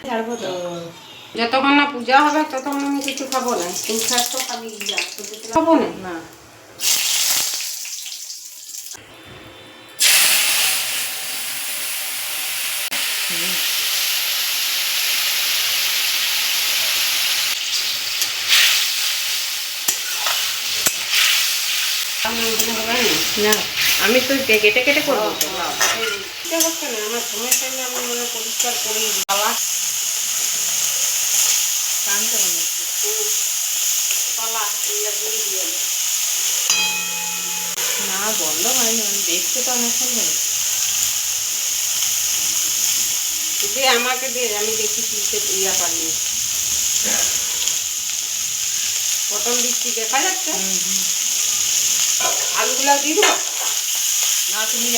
ছাড়বো তো, যতক্ষণ না পূজা হবে ততক্ষণ আমি কিছু খাবো না। তুই খাস তো খাবি, খাবো না। না না, আমি তো কেটে কেটে করবো। আমার সমস্যা নেই, আমি মনে পরিষ্কার করেই খাওয়া না বন্ধ হয়নি, আমি দেখতে তো অনেকক্ষণ ধরে। দে আমাকে দে, আমি দেখি তুলতে ইয়া পারিনি। পটল দিচ্ছি, দেখা যাচ্ছে। আলুগুলা দিয়ে দেবো না, তুমি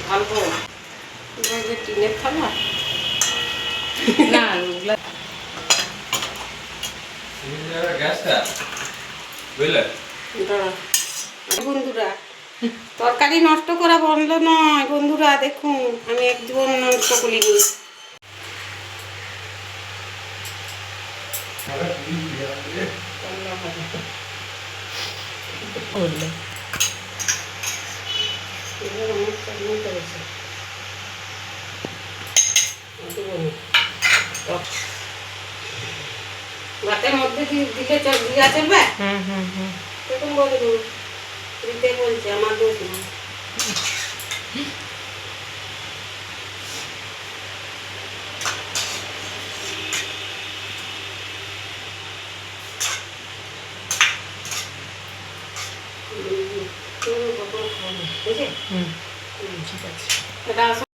ভালো টিনের থালা না ওগুলা বন্ধুরা, তরকারি নষ্ট করা বন্ধ নয় বন্ধুরা। দেখুন আমি এক জীবন নষ্ট করিনি। ভাতের মধ্যে দিলে দিয়া চলবে। এরকম বলে দিতে বলছে, আমার দোষ না। ঠিক আছে, এটা